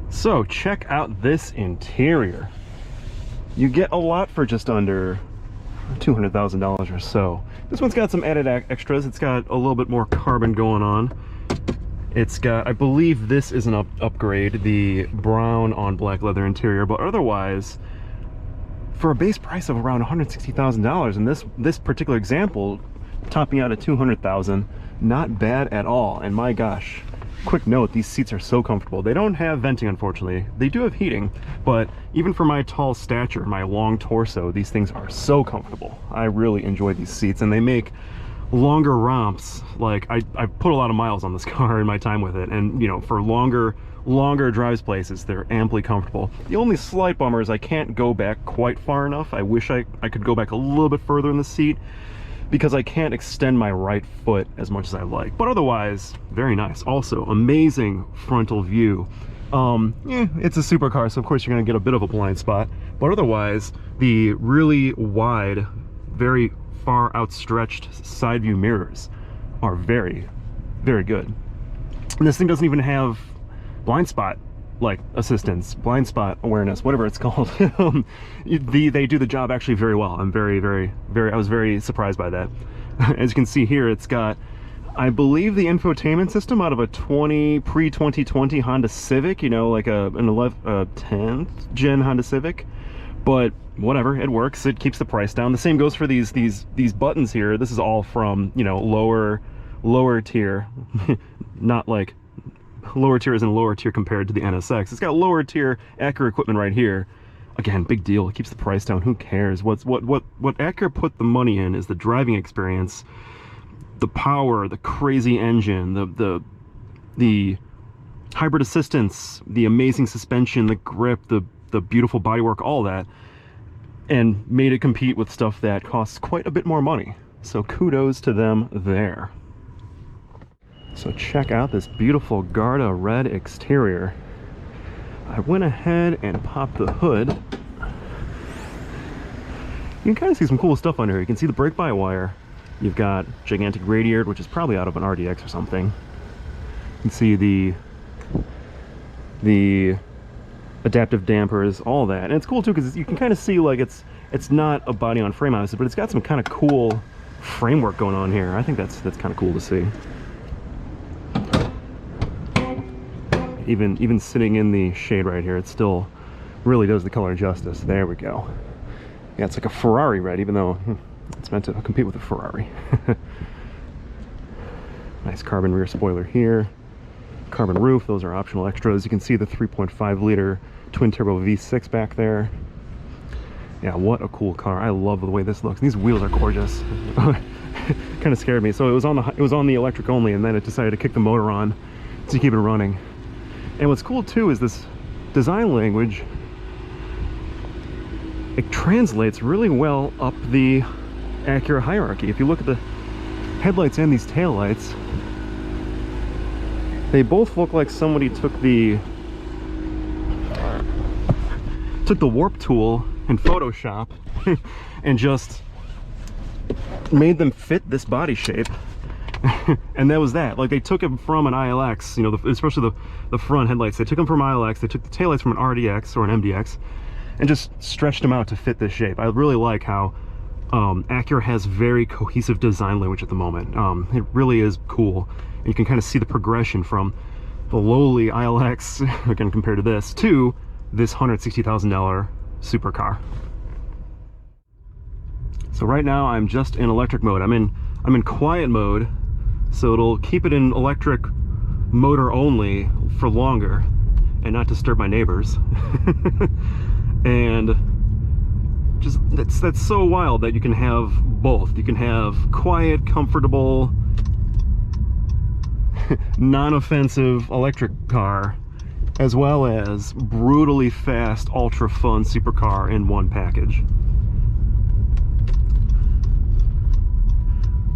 So check out this interior. You get a lot for just under $200,000 or so. This one's got some added extras. It's got a little bit more carbon going on. It's got, I believe this is an upgrade, the brown on black leather interior, but otherwise, for a base price of around $160,000, and this particular example topping out at $200,000, not bad at all. And my gosh, quick note, these seats are so comfortable. They don't have venting, unfortunately. They do have heating, but even for my tall stature, my long torso, these things are so comfortable. I really enjoy these seats, and they make longer romps. Like, I put a lot of miles on this car in my time with it, and you know, for longer drives places, they're amply comfortable. The only slight bummer is I can't go back quite far enough. I wish I could go back a little bit further in the seat, because I can't extend my right foot as much as I like. But otherwise, very nice. Also, amazing frontal view. It's a supercar, so of course you're gonna get a bit of a blind spot, but otherwise, the really wide, very far outstretched side view mirrors are very, very good. And this thing doesn't even have blind spot like assistance, blind spot awareness, whatever it's called. They do the job actually very well. I'm I was very surprised by that. As you can see here, it's got, I believe, the infotainment system out of a pre-2020 Honda Civic, you know, like an 10th gen Honda Civic. But whatever, it works. It keeps the price down. The same goes for these buttons here. This is all from, you know, lower tier, not like lower tier isn't lower tier compared to the NSX. It's got lower tier Acura equipment right here. Again, big deal. It keeps the price down. Who cares? What Acura put the money in is the driving experience, the power, the crazy engine, the hybrid assistance, the amazing suspension, the grip, the beautiful bodywork, all that, and made it compete with stuff that costs quite a bit more money. So kudos to them there. So check out this beautiful Garda red exterior. I went ahead and popped the hood. You can kind of see some cool stuff under here. You can see the brake-by-wire. You've got gigantic radiator, which is probably out of an RDX or something. You can see the adaptive dampers, all that. And it's cool too, because you can kind of see, like, it's not a body on frame, obviously, but it's got some kind of cool framework going on here. I think that's kind of cool to see. Even sitting in the shade right here, it still really does the color justice. There we go. Yeah, it's like a Ferrari red, even though it's meant to compete with a Ferrari. Nice carbon rear spoiler here. Carbon roof, those are optional extras. You can see the 3.5 liter twin turbo V6 back there. Yeah, what a cool car. I love the way this looks. These wheels are gorgeous. Kind of scared me. So it was on the electric only, and then it decided to kick the motor on to keep it running. And what's cool too is this design language, it translates really well up the Acura hierarchy. If you look at the headlights and these taillights, they both look like somebody took the warp tool in Photoshop and just made them fit this body shape. And that was that. Like, they took them from an ILX, you know, especially the front headlights. They took them from ILX, they took the taillights from an RDX or an MDX, and just stretched them out to fit this shape. I really like how Acura has very cohesive design language at the moment. It really is cool. And you can kind of see the progression from the lowly ILX, again compared to this, to this $160,000 supercar. So right now I'm just in electric mode. I'm in quiet mode, so it'll keep it in electric motor only for longer and not disturb my neighbors. And just that's so wild that you can have both. You can have quiet, comfortable, non-offensive electric car, as well as brutally fast, ultra fun supercar in one package.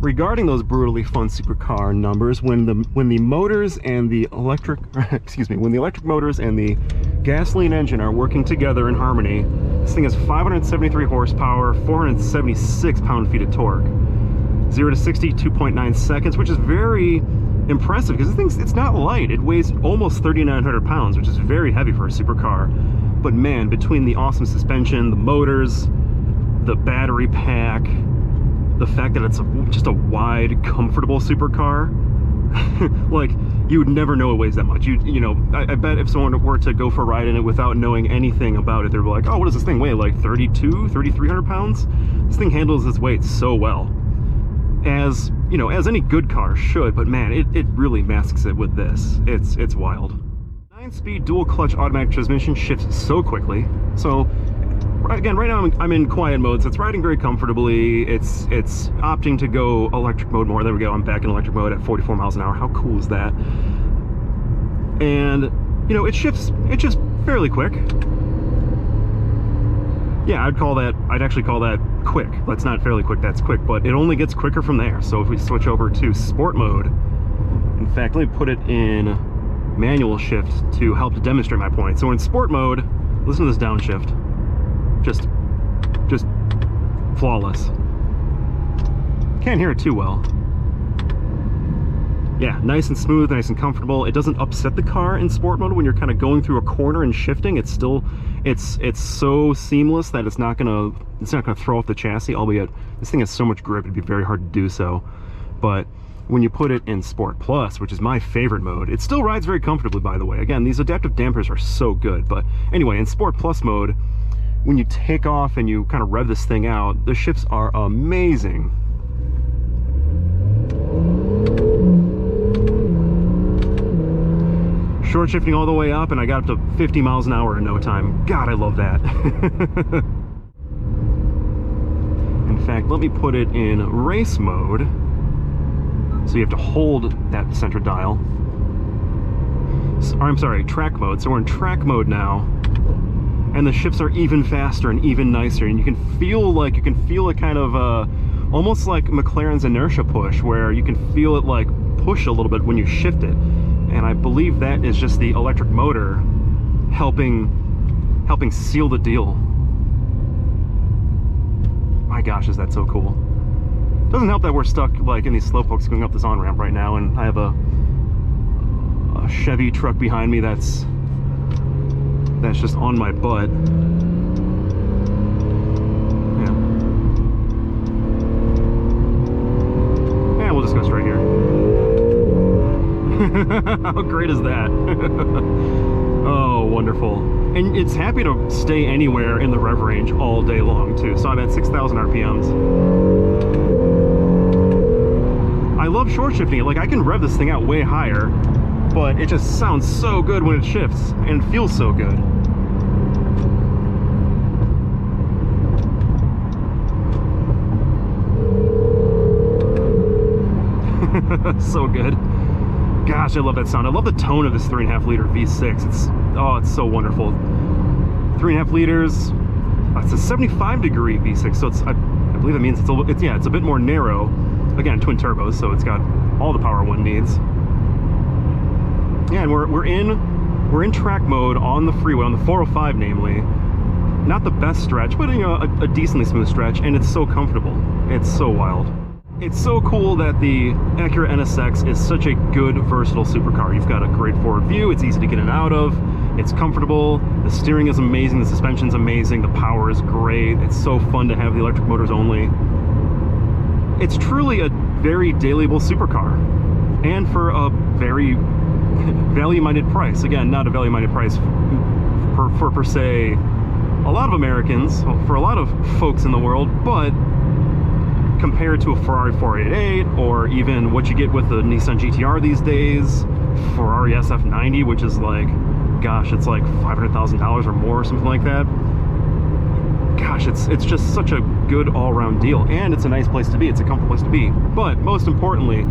Regarding those brutally fun supercar numbers, when the motors and the electric, when the electric motors and the gasoline engine are working together in harmony, this thing has 573 horsepower, 476 pound-feet of torque. 0 to 60, 2.9 seconds, which is very impressive because it's not light. It weighs almost 3,900 pounds, which is very heavy for a supercar. But man, between the awesome suspension, the motors, the battery pack, the fact that it's just a wide, comfortable supercar, like, you would never know it weighs that much. You know, I bet if someone were to go for a ride in it without knowing anything about it, they'd be like, oh, what does this thing weigh? Like 3,300 pounds? This thing handles its weight so well. As, you know, as any good car should, but man, it really masks it with this. It's wild. 9-speed dual clutch automatic transmission shifts so quickly. So again, right now I'm in quiet mode, so it's riding very comfortably. It's opting to go electric mode more. There we go, I'm back in electric mode at 44 miles an hour. How cool is that? And, you know, it shifts fairly quick. Yeah, I'd actually call that quick. That's not fairly quick, that's quick, but it only gets quicker from there. So if we switch over to sport mode, in fact, let me put it in manual shift to help to demonstrate my point. So in sport mode, listen to this downshift. Just flawless. Can't hear it too well. Yeah, nice and smooth, nice and comfortable. It doesn't upset the car in sport mode when you're kind of going through a corner and shifting. It's still, it's so seamless that it's not gonna throw off the chassis, albeit this thing has so much grip, it'd be very hard to do so. But when you put it in Sport Plus, which is my favorite mode, it still rides very comfortably, by the way. Again, these adaptive dampers are so good. But anyway, in Sport Plus mode, when you take off and you kind of rev this thing out, the shifts are amazing. Short shifting all the way up, and I got up to 50 miles an hour in no time. God, I love that. In fact, let me put it in race mode. So you have to hold that center dial. I'm sorry, track mode. So we're in track mode now. And the shifts are even faster and even nicer. And you can feel a kind of, almost like McLaren's inertia push, where you can feel it like push a little bit when you shift it. And I believe that is just the electric motor helping seal the deal. My gosh, is that so cool. Doesn't help that we're stuck like in these slowpokes going up this on-ramp right now, and I have a Chevy truck behind me that's just on my butt. Yeah. Yeah, we'll just go straight here. How great is that? Oh, wonderful. And it's happy to stay anywhere in the rev range all day long, too. So I'm at 6,000 RPMs. I love short shifting it. Like, I can rev this thing out way higher, but it just sounds so good when it shifts and feels so good. So good. Gosh, I love that sound. I love the tone of this 3.5 liter V6. It's so wonderful. 3.5 liters. It's a 75 degree V6, so I believe that means it's a bit more narrow. Again, twin turbos, so it's got all the power one needs. Yeah, and we're in track mode on the freeway, on the 405 namely. Not the best stretch, but, you know, a decently smooth stretch, and it's so comfortable. It's so wild. It's so cool that the Acura NSX is such a good, versatile supercar. You've got a great forward view, it's easy to get in and out of, it's comfortable, the steering is amazing, the suspension's amazing, the power is great, it's so fun to have the electric motors only. It's truly a very dailyable supercar, and for a very value-minded price. Again, not a value-minded price for per se a lot of Americans, for a lot of folks in the world, but compared to a Ferrari 488 or even what you get with the Nissan GTR these days, Ferrari SF90, which is like, gosh, it's like $500,000 or more, or something like that. Gosh, it's just such a good all-around deal, and it's a nice place to be. It's a comfortable place to be. But most importantly,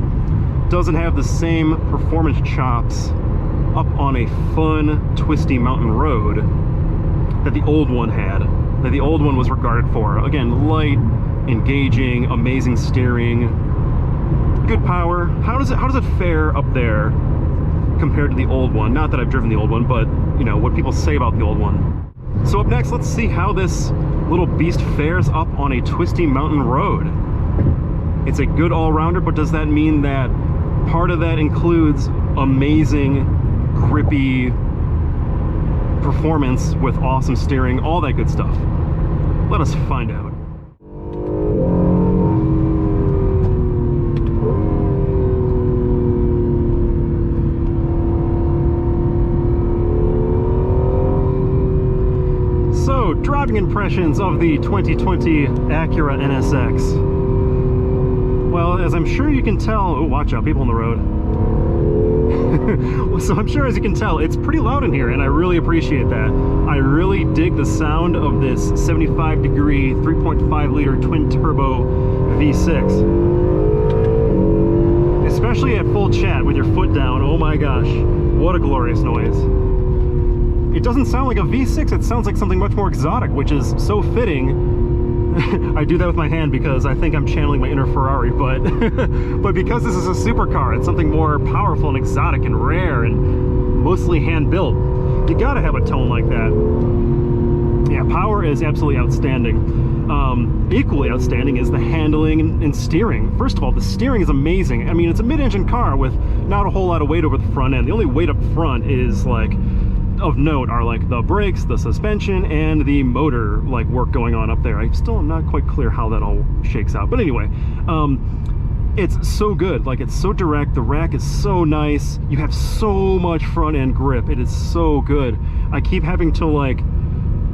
doesn't have the same performance chops up on a fun, twisty mountain road that the old one had, that the old one was regarded for. Again, light, engaging, amazing steering, good power. How does it fare up there compared to the old one? Not that I've driven the old one, but you know what people say about the old one. So up next, let's see how this little beast fares up on a twisty mountain road. It's a good all-rounder, but does that mean that part of that includes amazing, grippy performance with awesome steering, all that good stuff. Let us find out. So, driving impressions of the 2020 Acura NSX. Well, as I'm sure you can tell, oh, watch out, people on the road. So I'm sure, as you can tell, it's pretty loud in here, and I really appreciate that. I really dig the sound of this 75-degree 3.5-liter twin-turbo V6. Especially at full chat with your foot down, oh my gosh, what a glorious noise. It doesn't sound like a V6, it sounds like something much more exotic, which is so fitting. I do that with my hand because I think I'm channeling my inner Ferrari, but but because this is a supercar, it's something more powerful and exotic and rare and mostly hand-built. You gotta have a tone like that. Yeah, power is absolutely outstanding. Equally outstanding is the handling and steering. First of all, the steering is amazing. I mean, it's a mid-engine car with not a whole lot of weight over the front end. The only weight up front is like, of note are like the brakes, the suspension, and the motor like work going on up there. I still am not quite clear how that all shakes out, but anyway, it's so good. Like, it's so direct, the rack is so nice, you have so much front end grip, it is so good. I keep having to like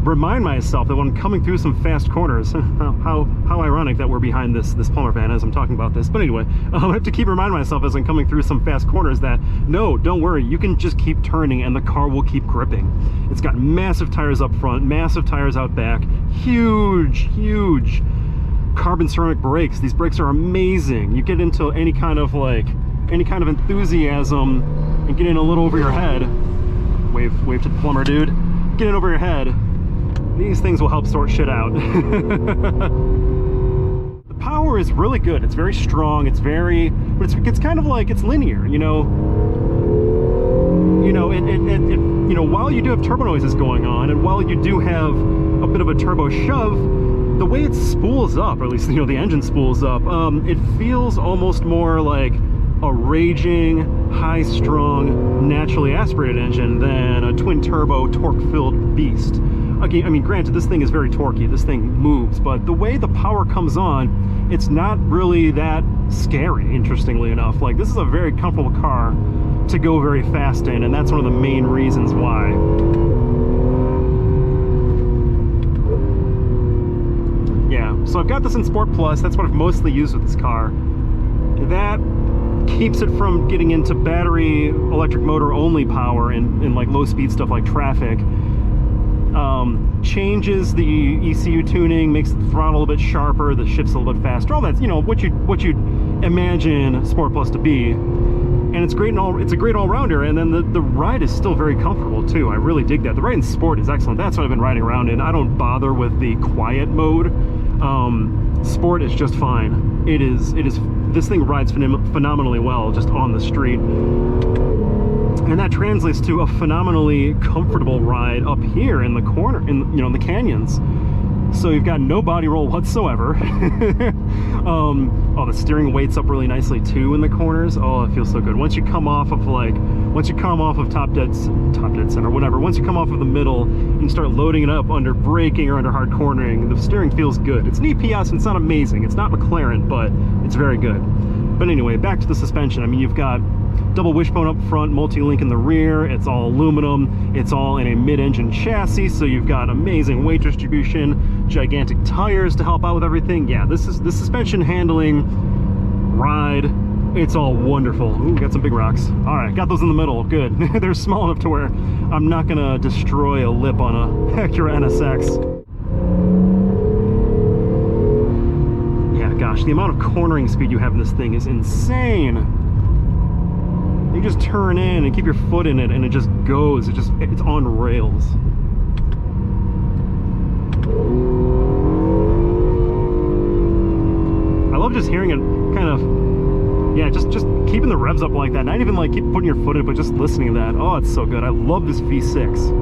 remind myself that when I'm coming through some fast corners, how ironic that we're behind this Plumber van as I'm talking about this, but anyway, I have to keep reminding myself as I'm coming through some fast corners that no, don't worry, you can just keep turning and the car will keep gripping. It's got massive tires up front, massive tires out back, huge carbon ceramic brakes. These brakes are amazing. You get into any kind of enthusiasm and get in a little over your head. Wave to the plumber dude. Get in over your head. These things will help sort shit out. The power is really good. It's very strong. It's very, but it's kind of like, it's linear, you know. You know, while you do have turbo noises going on, and while you do have a bit of a turbo shove, the way it spools up, or at least, you know, the engine spools up, it feels almost more like a raging, high-strung, naturally aspirated engine than a twin-turbo, torque-filled beast. Okay, I mean, granted, this thing is very torquey, this thing moves, but the way the power comes on, it's not really that scary, interestingly enough. Like, this is a very comfortable car to go very fast in, and that's one of the main reasons why. Yeah, so I've got this in Sport Plus, that's what I've mostly used with this car. That keeps it from getting into battery electric motor only power in like low speed stuff like traffic. Changes the ECU tuning, makes the throttle a bit sharper, the shift's a little bit faster, all that, you know, what you'd imagine Sport Plus to be. And it's great, it's a great all-rounder, and then the ride is still very comfortable too. I really dig that. The ride in Sport is excellent. That's what I've been riding around in. I don't bother with the quiet mode. Sport is just fine. It is this thing rides phenomenally well just on the street. And that translates to a phenomenally comfortable ride up here in the corner, in the canyons. So you've got no body roll whatsoever. Oh, the steering weights up really nicely too in the corners. Oh, it feels so good. Once you come off of top dead center, whatever. Once you come off of the middle and you start loading it up under braking or under hard cornering, the steering feels good. It's an EPS, and it's not amazing. It's not McLaren, but it's very good. But anyway, back to the suspension. I mean, you've got double wishbone up front, multi-link in the rear. It's all aluminum. It's all in a mid-engine chassis, so you've got amazing weight distribution, gigantic tires to help out with everything. Yeah, this suspension handling, ride, it's all wonderful. Ooh, got some big rocks. All right, got those in the middle. Good. They're small enough to where I'm not gonna destroy a lip on a Acura NSX. Yeah, gosh, the amount of cornering speed you have in this thing is insane. You just turn in and keep your foot in it and it just goes. It's on rails. I love just hearing it kind of, yeah, just keeping the revs up like that. Not even like keep putting your foot in it, but just listening to that. Oh, it's so good. I love this V6.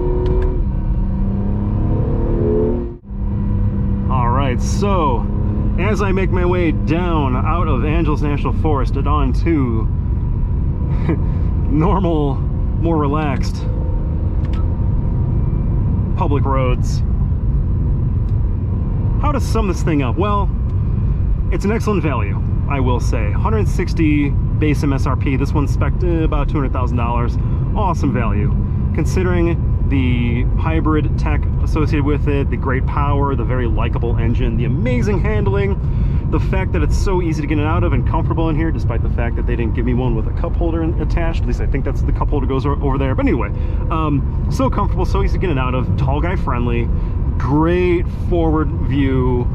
All right, so as I make my way down out of Angeles National Forest and onto normal, more relaxed public roads. How to sum this thing up? Well, it's an excellent value, I will say. 160 base MSRP. This one's spec'd about $200,000. Awesome value, considering the hybrid tech associated with it, the great power, the very likable engine, the amazing handling, the fact that it's so easy to get out of and comfortable in here, despite the fact that they didn't give me one with a cup holder attached. At least I think that's the cup holder goes over there. But anyway, so comfortable, so easy to get out of, tall guy friendly, great forward view.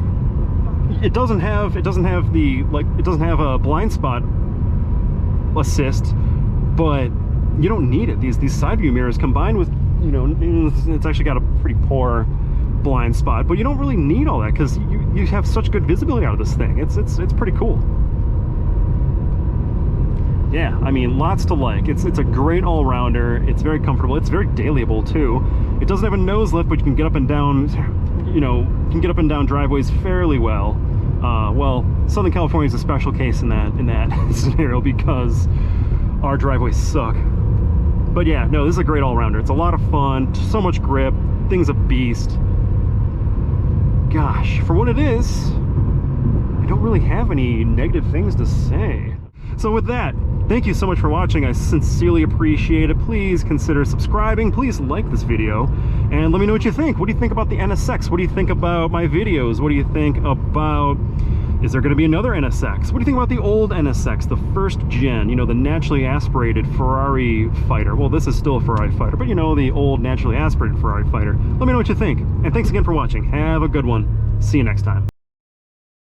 It doesn't have a blind spot assist, but you don't need it. These side view mirrors combined with, you know, it's actually got a pretty poor blind spot, but you don't really need all that because you have such good visibility out of this thing. It's pretty cool. Yeah, I mean, lots to like. It's a great all-rounder. It's very comfortable. It's very dailyable too. It doesn't have a nose lift, but you can get up and down, you know, can get up and down driveways fairly well. Well, Southern California is a special case in that scenario because our driveways suck. But yeah, no, this is a great all-rounder. It's a lot of fun, so much grip, thing's a beast. Gosh, for what it is, I don't really have any negative things to say. So with that, thank you so much for watching. I sincerely appreciate it. Please consider subscribing. Please like this video. And let me know what you think. What do you think about the NSX? What do you think about my videos? What do you think about... Is there going to be another NSX? What do you think about the old NSX, the first gen, you know, the naturally aspirated Ferrari fighter? Well, this is still a Ferrari fighter, but you know, the old naturally aspirated Ferrari fighter. Let me know what you think. And thanks again for watching. Have a good one. See you next time.